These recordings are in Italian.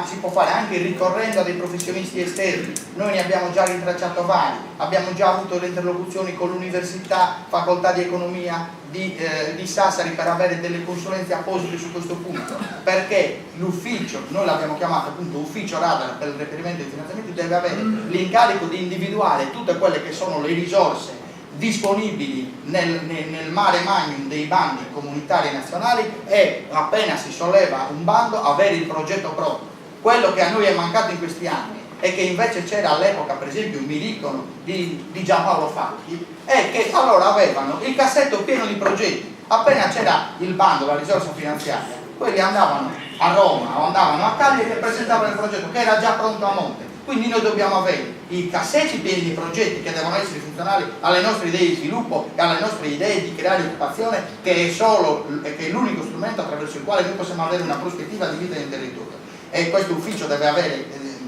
si può fare anche ricorrendo a dei professionisti esterni. Noi ne abbiamo già rintracciato vari, abbiamo già avuto le interlocuzioni con l'università, facoltà di economia di Sassari per avere delle consulenze apposite su questo punto, perché l'ufficio, noi l'abbiamo chiamato appunto ufficio radar per il reperimento dei finanziamenti, deve avere l'incarico di individuare tutte quelle che sono le risorse disponibili nel mare magnum dei bandi comunitari e nazionali, e appena si solleva un bando avere il progetto proprio. Quello che a noi è mancato in questi anni e che invece c'era all'epoca, per esempio, mi dicono di Giampaolo Falchi, è che allora avevano il cassetto pieno di progetti, appena c'era il bando, la risorsa finanziaria, quelli andavano a Roma o andavano a Cagliari e presentavano il progetto che era già pronto a monte. Quindi noi dobbiamo avere i cassetti pieni di progetti che devono essere funzionali alle nostre idee di sviluppo e alle nostre idee di creare occupazione, che è l'unico strumento attraverso il quale noi possiamo avere una prospettiva di vita nel territorio. E questo ufficio deve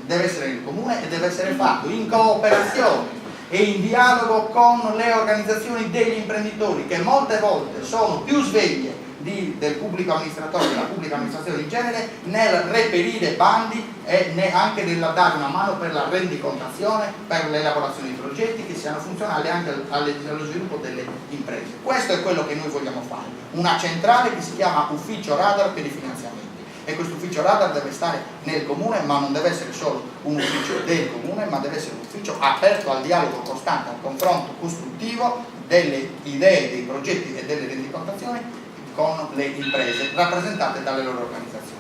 essere nel comune e deve essere fatto in cooperazione e in dialogo con le organizzazioni degli imprenditori, che molte volte sono più sveglie del pubblico amministratore, della pubblica amministrazione in genere, nel reperire bandi e anche nel dare una mano per la rendicontazione, per l'elaborazione di progetti che siano funzionali anche allo sviluppo delle imprese. Questo è quello che noi vogliamo fare, una centrale che si chiama ufficio radar per i finanziamenti, e questo ufficio radar deve stare nel comune, ma non deve essere solo un ufficio del comune, ma deve essere un ufficio aperto al dialogo costante, al confronto costruttivo delle idee, dei progetti e delle rendicontazioni con le imprese rappresentate dalle loro organizzazioni.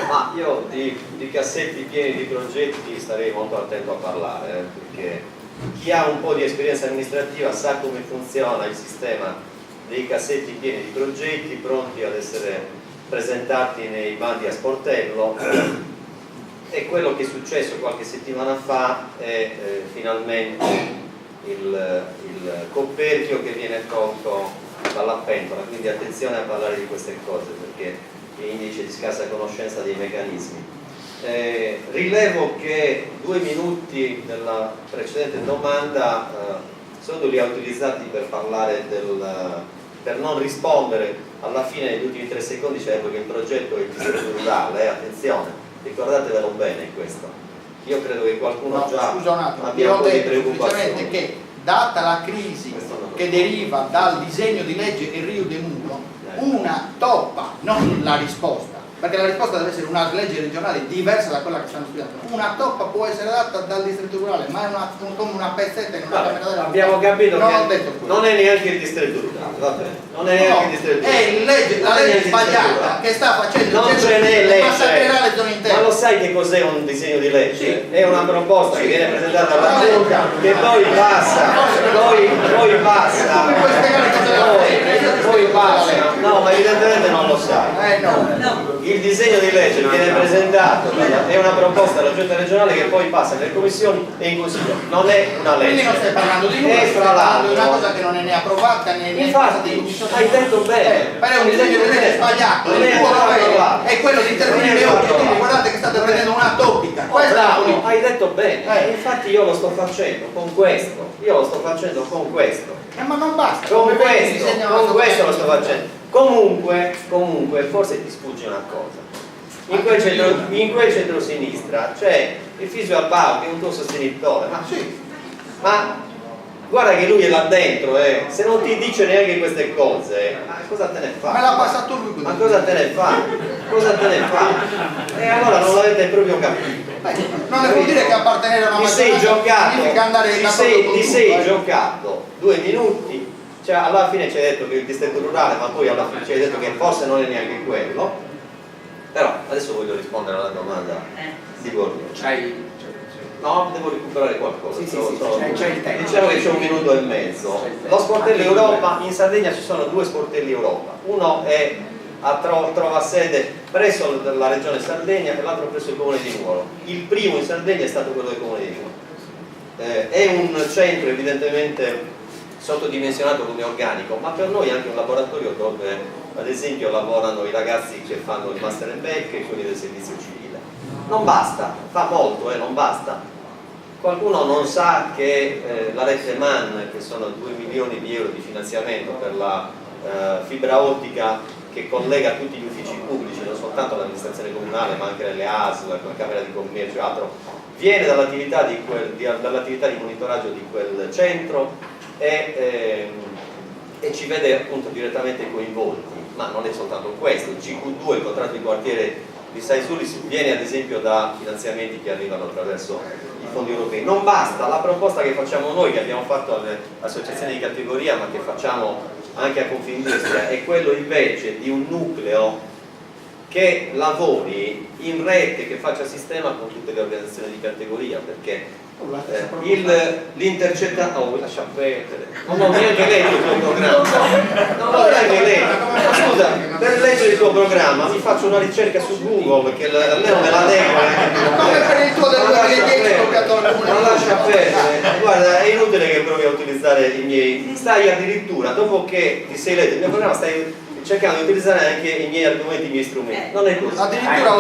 Ma io di cassetti pieni di progetti starei molto attento a parlare, perché chi ha un po' di esperienza amministrativa sa come funziona il sistema dei cassetti pieni di progetti pronti ad essere presentati nei bandi a sportello. E quello che è successo qualche settimana fa è finalmente il coperchio che viene tolto dalla pentola, quindi attenzione a parlare di queste cose, perché è indice di scarsa conoscenza dei meccanismi. Rilevo che 2 minuti della precedente domanda sono li ha utilizzati per parlare per non rispondere alla fine degli ultimi 3 secondi, cioè perché il progetto è il distretto rurale, attenzione, ricordatevelo bene questo. Io credo che qualcuno abbia un po' di preoccupazione. Che data la crisi che deriva dal disegno di legge Rio De Mulo, una toppa, non la risposta, perché la risposta deve essere una legge regionale diversa da quella che stanno studiando. Una toppa può essere data dal distretto rurale, ma è come una pezzetta in una camera della. Abbiamo capito che non è neanche il distretto rurale, va bene. Non è neanche il distretto rurale. È la legge sbagliata che sta facendo non ce n'è legge. Massacrerà le zone interne. Ma lo sai che cos'è un disegno di legge? Sì. È una proposta che viene presentata alla Giunta, che poi passa, no, ma evidentemente non lo sai. No. Il disegno di legge viene presentato, è una proposta alla Giunta regionale che poi passa nelle commissioni e in consiglio, non è una legge. Quindi non stai parlando di nulla, stai parlando di una cosa che non è né approvata né infatti hai detto bene, però è un disegno di legge sbagliato, è quello di intervenire oggi, quindi guardate che state prendendo una topica. Bravo, hai detto bene, infatti io lo sto facendo con questo, ma non basta, con questo lo sto facendo. Comunque forse ti sfugge una cosa. In quel centro-sinistra c'è il Fisio Albao che è un tuo sostenitore, ma guarda che lui è là dentro, se non ti dice neanche queste cose, cosa te ne fa? Me l'ha passato lui. Ma cosa te ne fa? E allora non l'avete proprio capito. Non ne vuol dire che appartenere a una maggioranza significa andare ti sei giocato 2 minuti. Cioè, alla fine ci hai detto che il distretto rurale, ma poi alla fine ci hai detto che forse non è neanche quello. Però adesso voglio rispondere alla domanda di Gordio. No, devo recuperare qualcosa. C'è il tempo. Diciamo che c'è 1 minuto e mezzo. Lo sportello Europa, in Sardegna ci sono 2 sportelli Europa. Uno è trova sede presso la regione Sardegna e l'altro presso il comune di Nuoro. Il primo in Sardegna è stato quello del comune di Nuoro. È un centro evidentemente sottodimensionato come organico, ma per noi è anche un laboratorio dove ad esempio lavorano i ragazzi che fanno il Master and Back e quelli del servizio civile. Non basta, fa molto, non basta. Qualcuno non sa che la rete MAN, che sono 2 milioni di euro di finanziamento per la fibra ottica che collega tutti gli uffici pubblici, non soltanto l'amministrazione comunale ma anche le ASL, la Camera di Commercio e altro, viene dall'attività di monitoraggio di quel centro e ci vede appunto direttamente coinvolti. Ma non è soltanto questo, il CQ2, il contratto di quartiere di Saisulis, viene ad esempio da finanziamenti che arrivano attraverso i fondi europei. Non basta, la proposta che facciamo noi, che abbiamo fatto alle associazioni di categoria ma che facciamo anche a Confindustria, è quello invece di un nucleo che lavori in rete, che faccia sistema con tutte le organizzazioni di categoria, perché l'intercettazione, lascia perdere, non neanche lei il tuo programma, non neanche lei, scusa, per leggere il tuo programma mi faccio una ricerca su Google, che almeno me la leggo, come per il tuo del 2010 non lascia perdere, guarda, è inutile che provi a utilizzare i miei, stai addirittura, dopo che ti sei letto il mio programma, stai cercando di utilizzare anche i miei argomenti, i miei strumenti. Non è così. Addirittura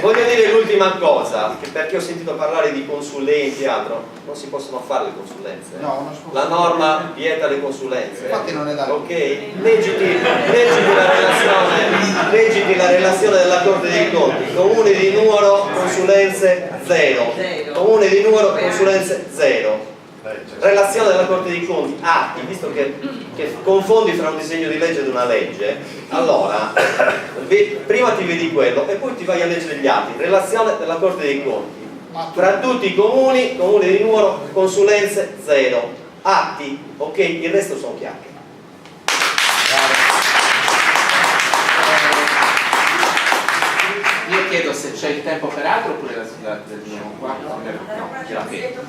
voglio dire l'ultima cosa, che perché ho sentito parlare di consulenti e altro, non si possono fare le consulenze. No, non si può. La norma vieta le consulenze. Infatti non è da. Ok? Leggiti la relazione della Corte dei Conti. Comune di Nuoro, consulenze 0. Comune di Nuoro, consulenze 0. Relazione della Corte dei Conti, atti, visto che confondi fra un disegno di legge ed una legge, allora prima ti vedi quello e poi ti vai a leggere gli atti. Relazione della Corte dei Conti, fra tutti i comuni, Comune di Nuoro, consulenze 0, atti, ok, il resto sono chiacchiere. Io chiedo se c'è il tempo per altro oppure la terminiamo qua? No, ce la chiedo.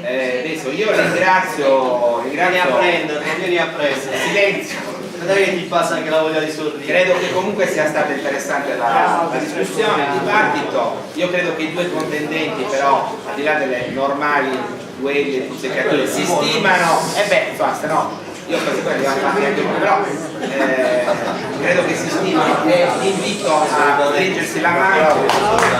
Adesso io ringrazio Vieni a prendere, vieni a prendere. silenzio. Vedrai che ti passa anche la voglia di sorridere. Credo che comunque sia stata interessante la discussione, il dibattito. Io credo che i due contendenti però, al di là delle normali duelli e seccature, si stimano, insomma, se no io quasi poi abbiamo fatto anche uno, però credo che si stimano e invito a stringersi la mano.